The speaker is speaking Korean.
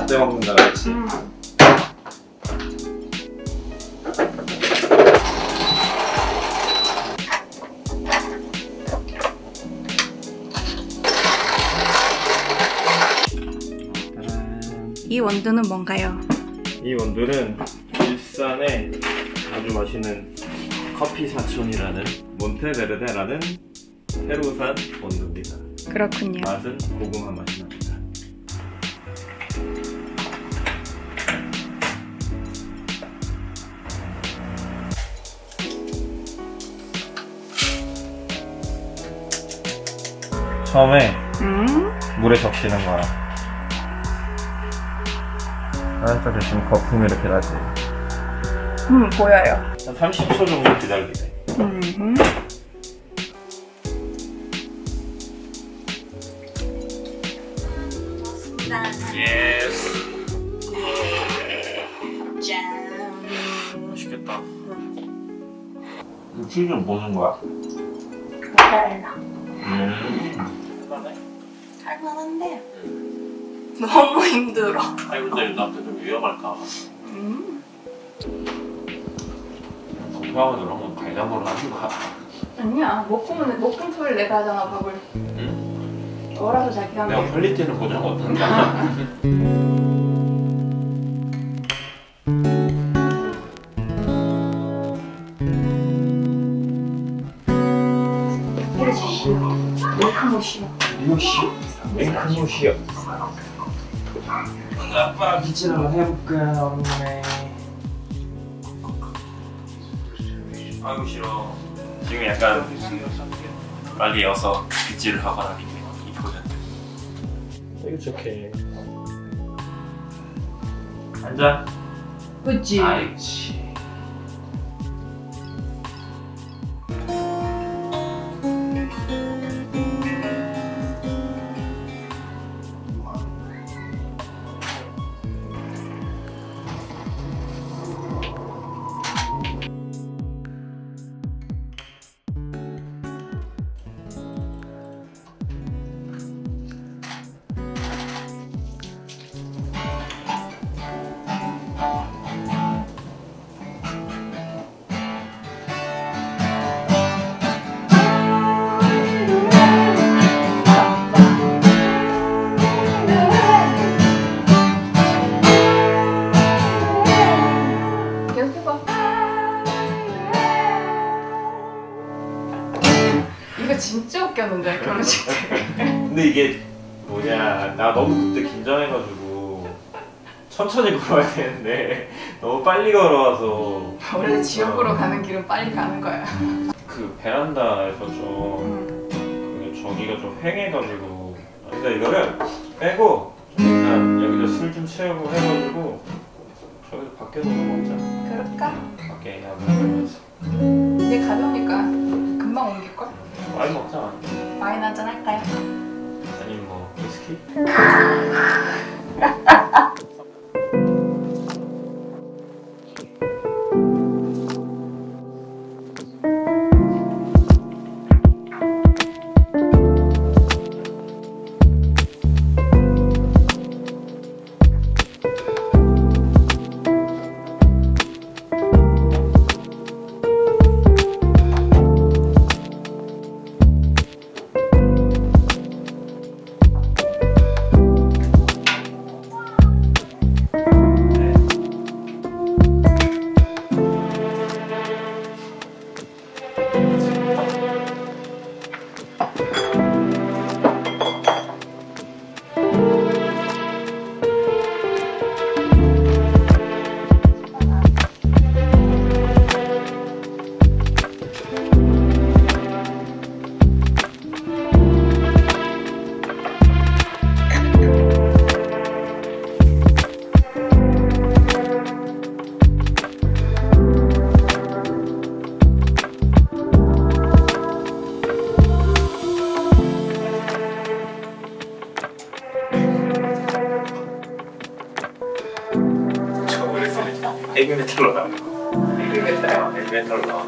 떼먹는다 그랬지. 이 원두는 뭔가요? 이 원두는 일산의 아주 맛있는 커피 사촌이라는 몬테베르데라는 페루산 원두입니다. 그렇군요. 맛은 고구마 맛이 납니다. 처음에 물에 적시는 거야. 살짝 드시면 거품이 이렇게 나지. 보여요. 한 30초 정도 기다리게 돼. 예스. 짠. 맛있겠다. 이 치즈는 뭐 넣은 거야? 모짜렐라. 할만해? 할만한데 너무 힘들어. 아니 근데 나한테 좀 위험할까? 소화가 너무 달달으로 하는 거야. 아니야. 먹으면 소리를 내가 하잖아, 밥을. 응? 너라서 자기가 내가 퀄리티는 보장 못한다. 맹크무시요. 먼저 아빠 기침 한번 해볼까요, 엄매? 아이고 싫어. 지금 약간 빨리 여서 빗질을 하거나 이 포즈. 되게 좋게. 앉아. 그치? 아이치. 이거 진짜 웃겼는데 결혼식 때. 근데 이게 뭐냐, 나 너무 그때 긴장해가지고 천천히 걸어야 되는데 너무 빨리 걸어와서. 원래 지옥으로 가는 길은 빨리 가는 거야. 그 베란다에서 좀 그게 저기가 좀 휑해가지고 일단 이거를 빼고 일단 여기다 술 좀 채우고 해가지고 저기서 밖에서 먹자. 그럴까? 밖에 한번 이제 가벼우니까 금방 옮길걸? 와인 먹자. 와인 한잔 할까요? 아니면 뭐 위스키? 헤비메탈로 나와. 헤비메탈? 헤비메탈로 나와.